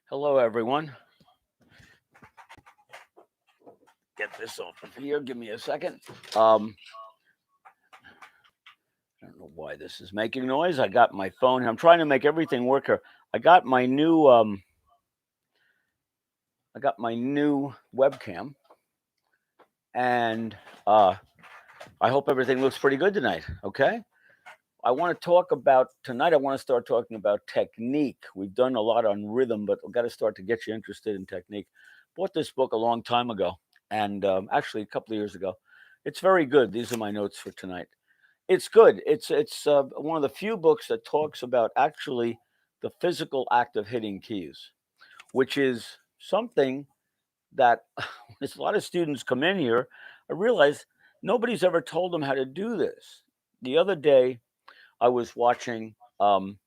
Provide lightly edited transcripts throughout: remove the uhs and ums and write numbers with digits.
Hello, everyone. Get this off of here. Give me a second. I don't know why this is making noise. I got my phone. I'm trying to make everything work here. I got my new webcam, and I hope everything looks pretty good tonight. Okay. I want to talk about tonight. I want to start talking about technique. We've done a lot on rhythm, but we've got to start to get you interested in technique. Bought this book a long time ago, and actually a couple of years ago. It's very good. These are my notes for tonight. It's good. It's one of the few books that talks about actually the physical act of hitting keys, which is something that as a lot of students come in here, I realize nobody's ever told them how to do this. The other day, I was watching one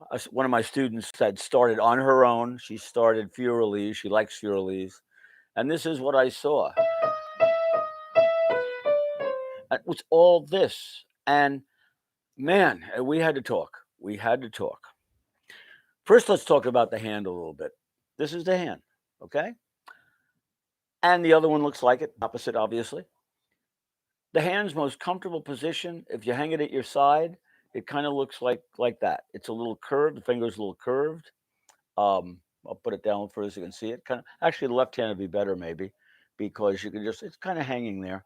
of my students had started on her own. She started Furalese. She likes Furalese. And this is what I saw. It was all this. And man, we had to talk. We had to talk. First, let's talk about the hand a little bit. This is the hand, okay? And the other one looks like it, opposite, obviously. The hand's most comfortable position, if you hang it at your side, it kind of looks like that. It's a little curved. The finger's a little curved. I'll put it down for so you can see it. Kind of actually, the left hand would be better maybe, because you can it's kind of hanging there,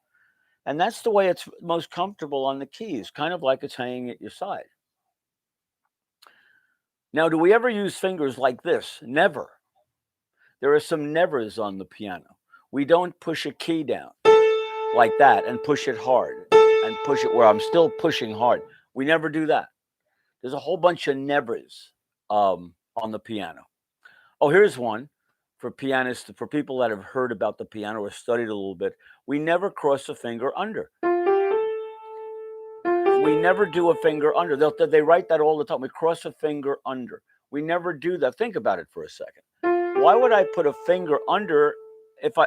and that's the way it's most comfortable on the keys, kind of like it's hanging at your side. Now, do we ever use fingers like this? Never. There are some nevers on the piano. We don't push a key down like that and push it hard and push it where I'm still pushing hard. We never do that. There's a whole bunch of nevers on the piano. Oh, here's one for pianists, for people that have heard about the piano or studied a little bit. We never cross a finger under. We never do a finger under. They write that all the time. We cross a finger under. We never do that. Think about it for a second. Why would I put a finger under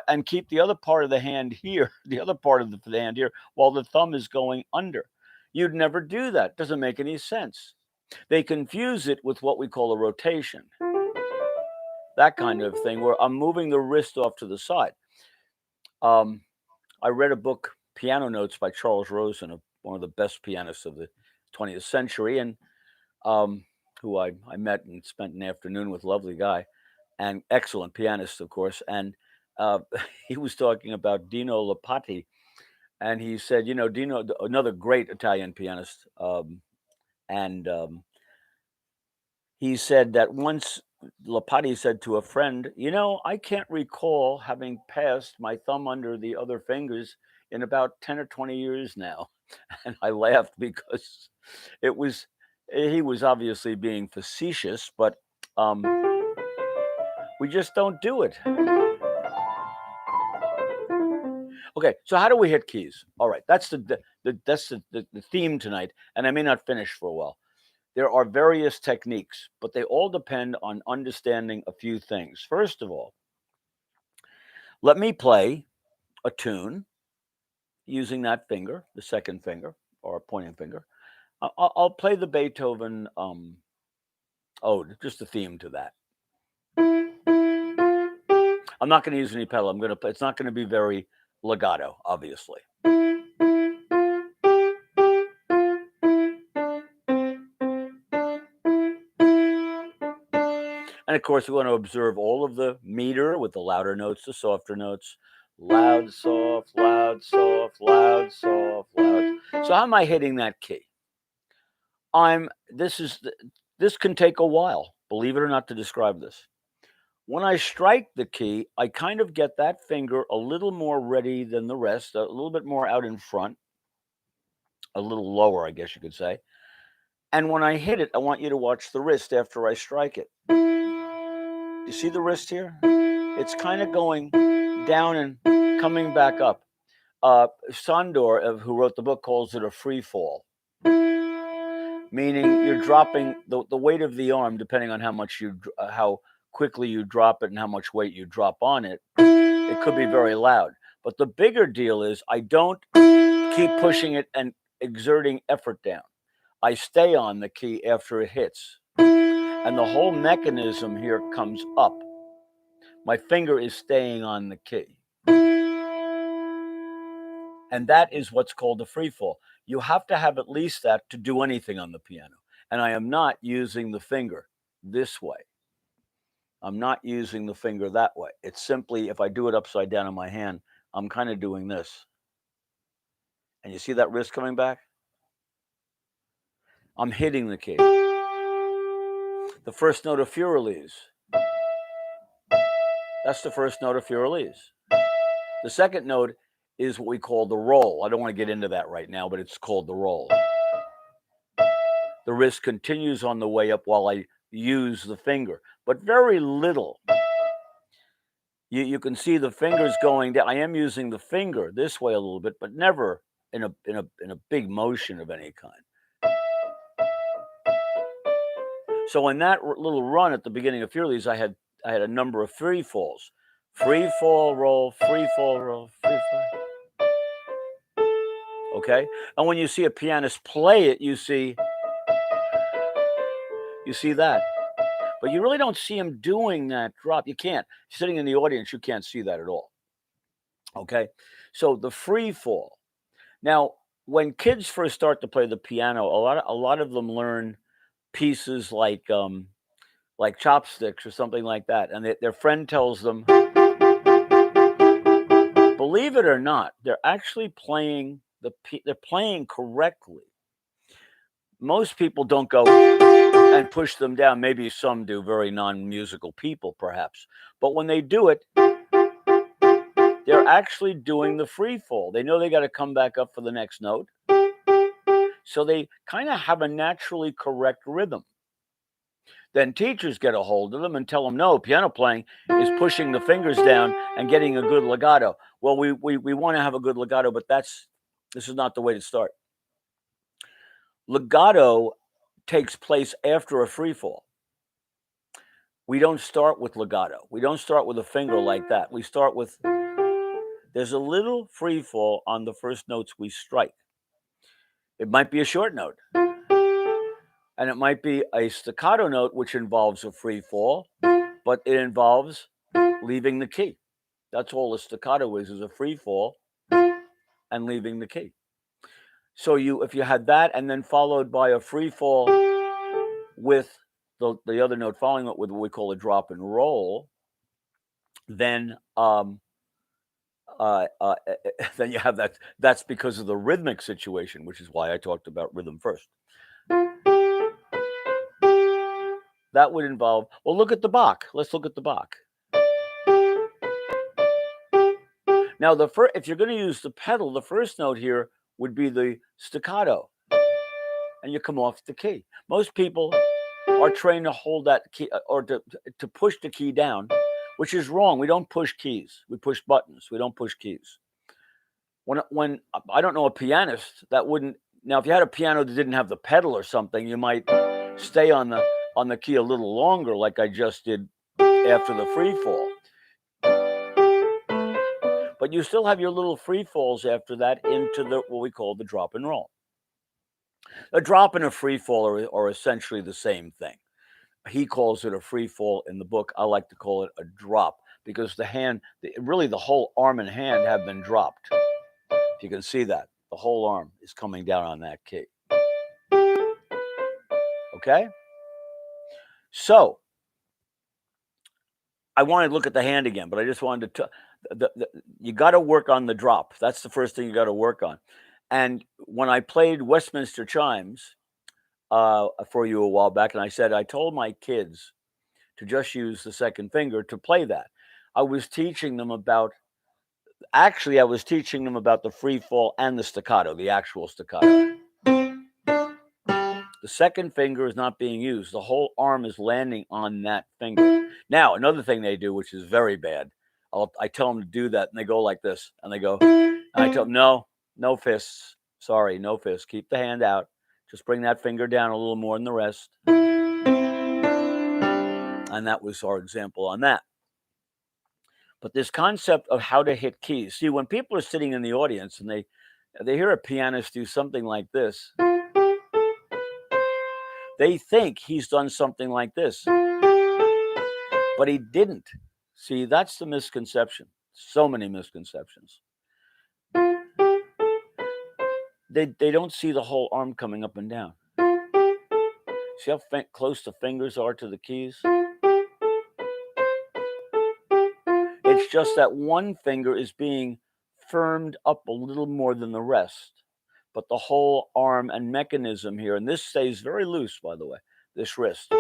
and keep the other part of the hand here, the other part of the hand here, while the thumb is going under? You'd never do that. Doesn't make any sense. They confuse it with what we call a rotation. That kind of thing, where I'm moving the wrist off to the side. I read a book, Piano Notes by Charles Rosen, one of the best pianists of the 20th century, and who I met and spent an afternoon with, lovely guy, and excellent pianist, of course. And he was talking about Dino Lipati, and he said, Dino, another great Italian pianist, and he said that once Lipati said to a friend, I can't recall having passed my thumb under the other fingers in about 10 or 20 years now. And I laughed because he was obviously being facetious, but we just don't do it. Okay, so how do we hit keys? All right, that's the theme tonight, and I may not finish for a while. There are various techniques, but they all depend on understanding a few things. First of all, let me play a tune using that finger, the second finger or pointing finger. I'll play the Beethoven ode, just the theme to that. I'm not going to use any pedal. I'm going to play. It's not going to be very legato, obviously. And of course, we want to observe all of the meter with the louder notes, the softer notes. Loud, soft, loud, soft, loud, soft, loud. So how am I hitting that key? This can take a while, believe it or not, to describe this. When I strike the key, I kind of get that finger a little more ready than the rest, a little bit more out in front, a little lower, I guess you could say. And when I hit it, I want you to watch the wrist after I strike it. You see the wrist here? It's kind of going down and coming back up. Sandor, who wrote the book, calls it a free fall, meaning you're dropping the weight of the arm, depending on how quickly you drop it and how much weight you drop on it. It could be very loud. But the bigger deal is I don't keep pushing it and exerting effort down. I stay on the key after it hits. and the whole mechanism here comes up. My finger is staying on the key. And that is what's called a free fall. You have to have at least that to do anything on the piano. And I am not using the finger this way. I'm not using the finger that way. It's simply, if I do it upside down in my hand, I'm kind of doing this. And you see that wrist coming back? I'm hitting the key. The first note of Furelese. That's the first note of Furelese. The second note is what we call the roll. I don't want to get into that right now, but it's called the roll. The wrist continues on the way up while I use the finger, but very little. You can see the fingers going down. I am using the finger this way a little bit, but never in a big motion of any kind. So in that little run at the beginning of Furelese, I had a number of free falls. Free fall, roll, free fall, roll, free fall. Okay? And when you see a pianist play it, you see that. But you really don't see him doing that drop. You can't. Sitting in the audience, you can't see that at all. Okay? So the free fall. Now, when kids first start to play the piano, a lot of them learn pieces like chopsticks or something like that, and their friend tells them, believe it or not, they're actually playing they're playing correctly. Most people don't go and push them down. Maybe some do, very non-musical people perhaps. But when they do it, they're actually doing the free fall. They know they got to come back up for the next note. So they kind of have a naturally correct rhythm. Then teachers get a hold of them and tell them, no, piano playing is pushing the fingers down and getting a good legato. Well, we want to have a good legato, but this is not the way to start. Legato takes place after a free fall. We don't start with legato. We don't start with a finger like that. We start with, there's a little free fall on the first notes we strike. It might be a short note. And it might be a staccato note, which involves a free fall, but it involves leaving the key. That's all a staccato is a free fall and leaving the key. So if you had that and then followed by a free fall with the other note following it with what we call a drop and roll, then then you have that. That's because of the rhythmic situation, which is why I talked about rhythm first. That would involve, well, look at the Bach. Let's look at the Bach. Now, if you're going to use the pedal, the first note here would be the staccato, and you come off the key. Most people are trained to hold that key or to push the key down, which is wrong. We don't push keys. We push buttons. We don't push keys. When I don't know a pianist that wouldn't. Now, if you had a piano that didn't have the pedal or something, you might stay on the key a little longer, like I just did after the free fall. But you still have your little free falls after that into what we call the drop and roll. A drop and a free fall are essentially the same thing. He calls it a free fall in the book. I like to call it a drop because really the whole arm and hand have been dropped. If you can see that, the whole arm is coming down on that key. Okay? So, I wanted to look at the hand again, but I just wanted to you got to work on the drop. That's the first thing you got to work on. And when I played Westminster Chimes for you a while back, and I told my kids to just use the second finger to play that. I was teaching them about the free fall and the staccato, the actual staccato. The second finger is not being used. The whole arm is landing on that finger. Now, another thing they do, which is very bad, I tell them to do that, and they go like this, and they go, and I tell them, no fists. Sorry, no fists. Keep the hand out. Just bring that finger down a little more than the rest. And that was our example on that. But this concept of how to hit keys. See, when people are sitting in the audience and they hear a pianist do something like this, They think he's done something like this, but he didn't. See, that's the misconception. So many misconceptions. They don't see the whole arm coming up and down. See how close the fingers are to the keys? It's just that one finger is being firmed up a little more than the rest. But the whole arm and mechanism here, and this stays very loose, by the way, this wrist.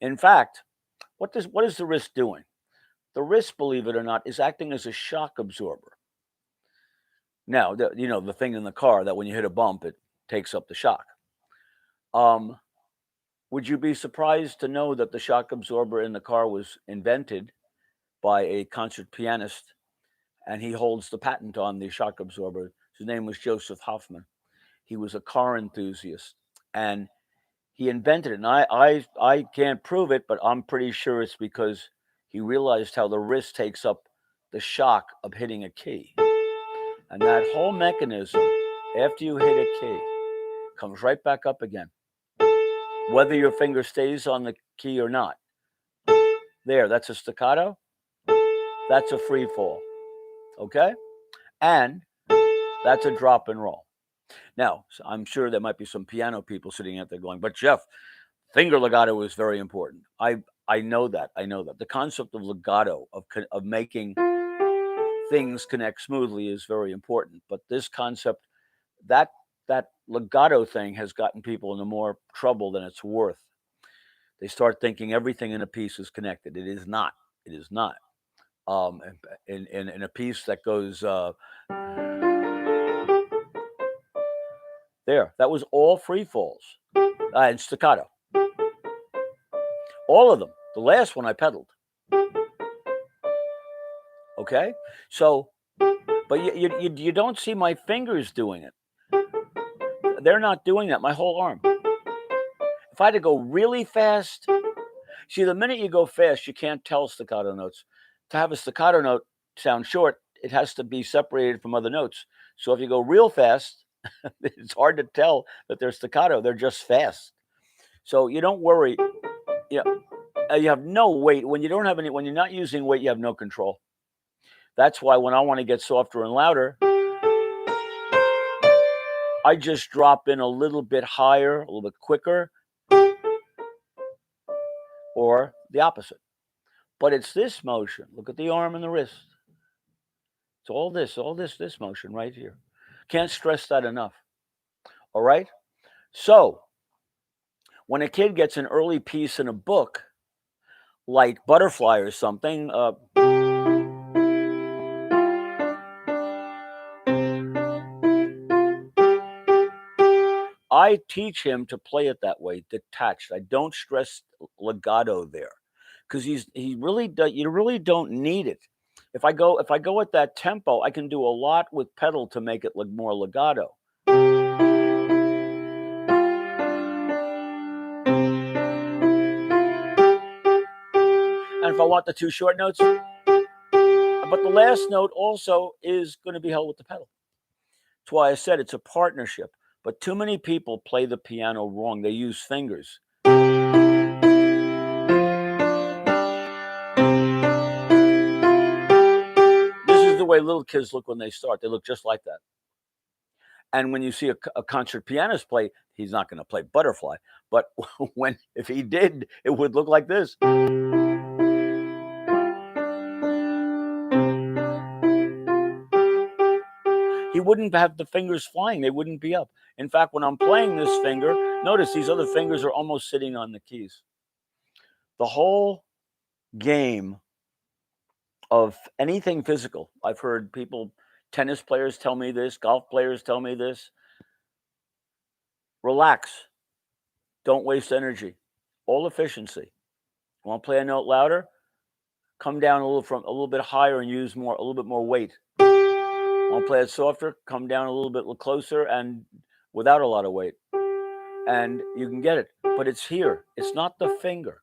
In fact, what is the wrist doing? The wrist, believe it or not, is acting as a shock absorber. Now, the thing in the car that when you hit a bump, it takes up the shock. Would you be surprised to know that the shock absorber in the car was invented by a concert pianist, and he holds the patent on the shock absorber? His name was Joseph Hoffman. He was a car enthusiast, and he invented it. And I can't prove it, but I'm pretty sure it's because he realized how the wrist takes up the shock of hitting a key. And that whole mechanism, after you hit a key, comes right back up again, whether your finger stays on the key or not. There, that's a staccato. That's a free fall. Okay? And that's a drop and roll. Now, I'm sure there might be some piano people sitting out there going, but Jeff, finger legato is very important. I know that. I know that. The concept of legato, of making things connect smoothly, is very important. But this concept, that legato thing has gotten people into more trouble than it's worth. They start thinking everything in a piece is connected. It is not. It is not. In a piece that goes there, that was all free falls and staccato. All of them. The last one I pedaled. Okay, so, but you don't see my fingers doing it. They're not doing that. My whole arm. If I had to go really fast, see, the minute you go fast, you can't tell staccato notes. To have a staccato note sound short, it has to be separated from other notes. So if you go real fast, it's hard to tell that they're staccato. They're just fast. So you don't worry. You have no weight. When you're not using weight, you have no control. That's why when I want to get softer and louder, I just drop in a little bit higher, a little bit quicker, or the opposite. But it's this motion. Look at the arm and the wrist. It's all this motion right here. Can't stress that enough. All right? So, when a kid gets an early piece in a book, like Butterfly or something, I teach him to play it that way, detached. I don't stress legato there, because you really don't need it. If I go at that tempo, I can do a lot with pedal to make it look more legato. And if I want the two short notes, but the last note also is going to be held with the pedal. That's why I said it's a partnership. But too many people play the piano wrong. They use fingers. This is the way little kids look when they start. They look just like that. And when you see a concert pianist play, he's not going to play Butterfly. But if he did, it would look like this. He wouldn't have the fingers flying. They wouldn't be up. In fact, when I'm playing this finger, notice these other fingers are almost sitting on the keys. The whole game of anything physical, I've heard tennis players tell me this, golf players tell me this. Relax. Don't waste energy. All efficiency. Want to play a note louder? Come down a little bit higher and use a little bit more weight. Want to play it softer? Come down a little bit closer and without a lot of weight. And you can get it. But it's here. It's not the finger.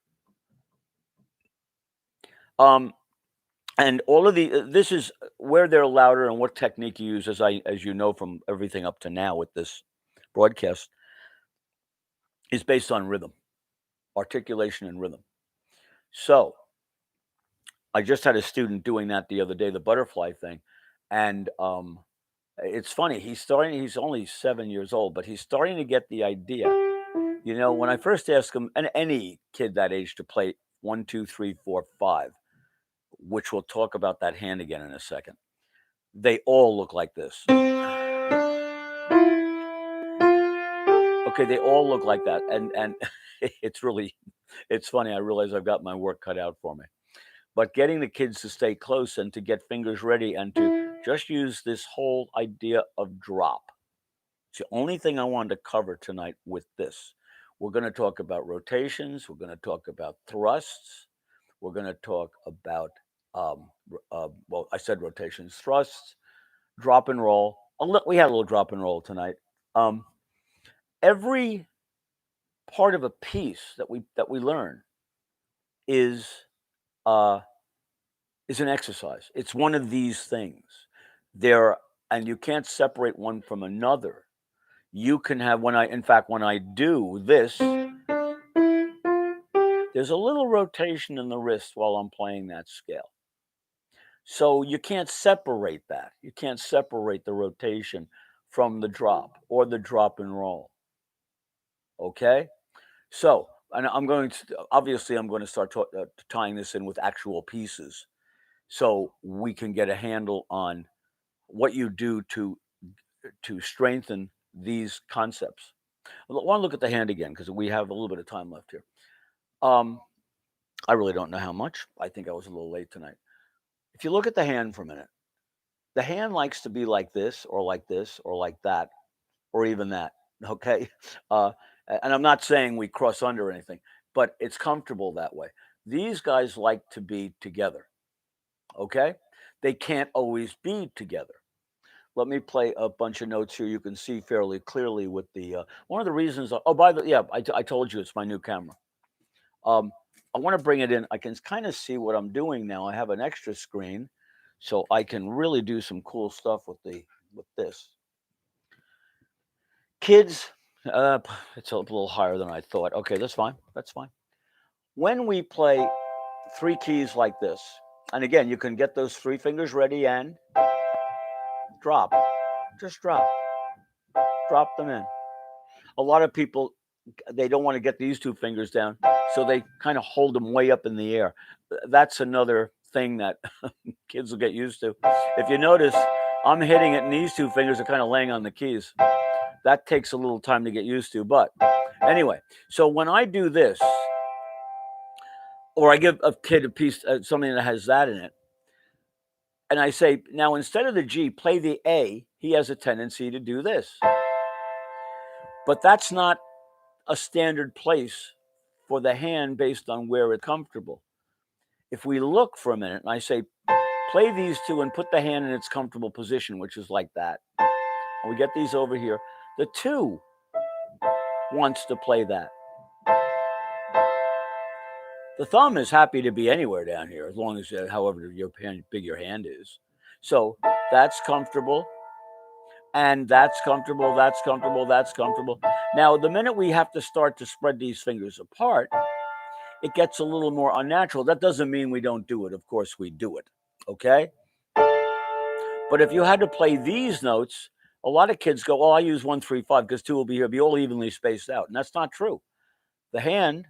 And all of this is where they're louder and what technique you use, as you know from everything up to now with this broadcast. is based on rhythm, articulation and rhythm. So I just had a student doing that the other day, the butterfly thing, and it's funny. He's only 7 years old, but he's starting to get the idea. You know, when I first asked him, and any kid that age, to play 1, 2, 3, 4, 5, which we'll talk about that hand again in a second, they all look like this. Okay, they all look like that, and it's funny. I realize I've got my work cut out for me. But getting the kids to stay close and to get fingers ready and to just use this whole idea of drop. It's the only thing I wanted to cover tonight with this. We're going to talk about rotations. We're going to talk about thrusts. We're going to talk about, well, I said rotations, thrusts, drop and roll. We had a little drop and roll tonight. Every part of a piece that we learn is an exercise. It's one of these things. And you can't separate one from another. You can have when I do this, there's a little rotation in the wrist while I'm playing that scale. So you can't separate that. You can't separate the rotation from the drop or the drop and roll. Okay? So, and I'm going to start tying this in with actual pieces so we can get a handle on what you do to strengthen these concepts. I want to look at the hand again because we have a little bit of time left here. I really don't know how much. I think I was a little late tonight. If you look at the hand for a minute, the hand likes to be like this or like this or like that or even that. Okay. And I'm not saying we cross under or anything, but it's comfortable that way. These guys like to be together. Okay. They can't always be together. Let me play a bunch of notes here. You can see fairly clearly with the one of the reasons. I told you it's my new camera. I want to bring it in. I can kind of see what I'm doing now. I have an extra screen, so I can really do some cool stuff with this. Kids, it's a little higher than I thought. Okay, that's fine. That's fine. When we play 3 keys like this, and again, you can get those 3 fingers ready and drop. Just drop. Drop them in. A lot of people, they don't want to get these 2 fingers down, so they kind of hold them way up in the air. That's another thing that kids will get used to. If you notice, I'm hitting it and these 2 fingers are kind of laying on the keys. That takes a little time to get used to. But anyway, so when I do this, or I give a kid a piece, something that has that in it, and I say, now instead of the G, play the A, he has a tendency to do this. But that's not a standard place for the hand based on where it's comfortable. If we look for a minute and I say, play these 2 and put the hand in its comfortable position, which is like that. And we get these over here. The 2 wants to play that. The thumb is happy to be anywhere down here, as long as, however big your hand is. So that's comfortable. And that's comfortable, that's comfortable, that's comfortable. Now, the minute we have to start to spread these fingers apart, it gets a little more unnatural. That doesn't mean we don't do it. Of course, we do it. Okay? But if you had to play these notes, a lot of kids go, oh, I use 1, 3, 5 because 2 will be here, be all evenly spaced out. And that's not true. The hand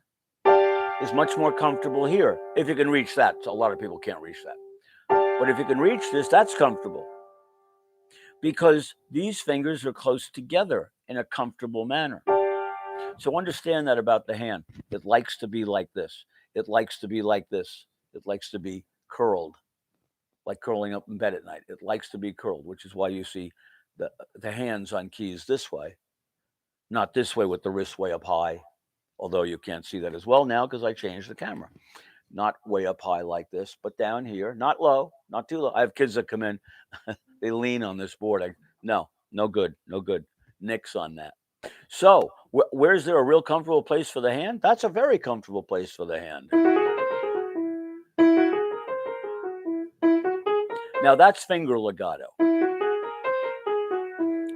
is much more comfortable here, if you can reach that. So a lot of people can't reach that. But if you can reach this, that's comfortable. Because these fingers are close together in a comfortable manner. So understand that about the hand. It likes to be like this. It likes to be like this. It likes to be curled, like curling up in bed at night. It likes to be curled, which is why you see the hands on keys this way, not this way with the wrist way up high, although you can't see that as well now because I changed the camera. Not way up high like this, but down here, not low, not too low. I have kids that come in, they lean on this board. No good. Nix on that. So, where's there a real comfortable place for the hand? That's a very comfortable place for the hand. Now, that's finger legato.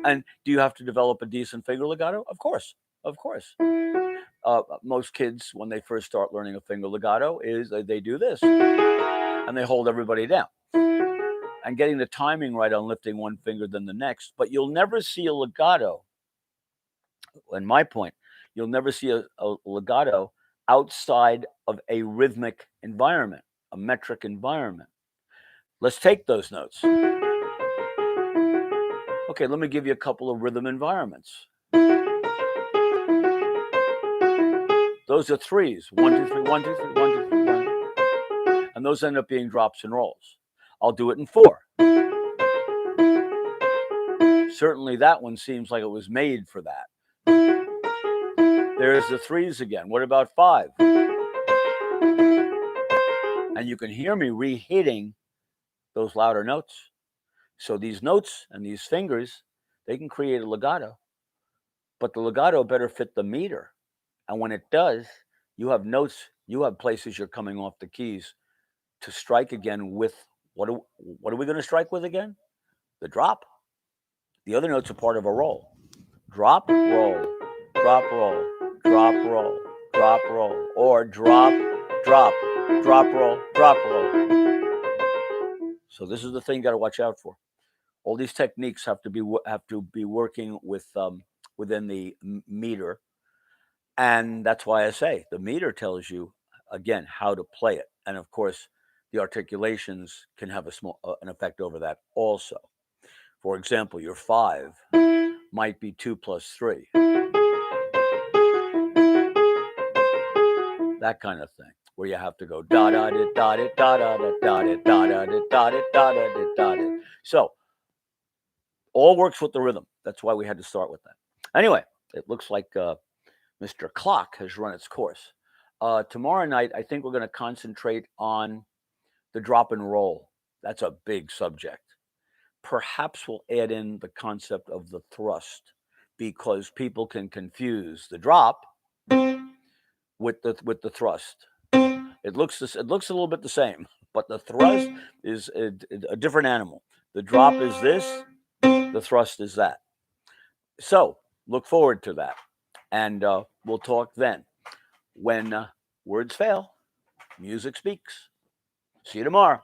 And do you have to develop a decent finger legato? Of course. Of course. Most kids, when they first start learning a finger legato, is they do this, and they hold everybody down. And getting the timing right on lifting one finger than the next. But you'll never see a legato, in my point, you'll never see a legato outside of a rhythmic environment, a metric environment. Let's take those notes. Okay, let me give you a couple of rhythm environments. Those are threes. 1, 2, 3, 1, 2, 3, 1, 2, 3, 1. And those end up being drops and rolls. I'll do it in 4. Certainly that one seems like it was made for that. There's the threes again. What about 5? And you can hear me re-hitting those louder notes. So these notes and these fingers, they can create a legato. But the legato better fit the meter. And when it does, you have notes, you have places you're coming off the keys to strike again with, what are we going to strike with again? The drop. The other notes are part of a roll. Drop, roll, drop, roll, drop, roll, drop, roll, or drop, drop, drop, roll, drop, roll. So this is the thing you got to watch out for. All these techniques have to be working with within the meter, and that's why I say the meter tells you again how to play it, and of course the articulations can have an effect over that also. For example, your 5 might be 2 plus 3, that kind of thing, where you have to go da da da da da da da da da da da da da da da da. So all works with the rhythm. That's why we had to start with that. Anyway, it looks like Mr. Clock has run its course. Tomorrow night, I think we're going to concentrate on the drop and roll. That's a big subject. Perhaps we'll add in the concept of the thrust, because people can confuse the drop with the thrust. It looks a little bit the same, but the thrust is a different animal. The drop is this, the thrust is that. So look forward to that, and we'll talk then. When words fail, music speaks. See you tomorrow.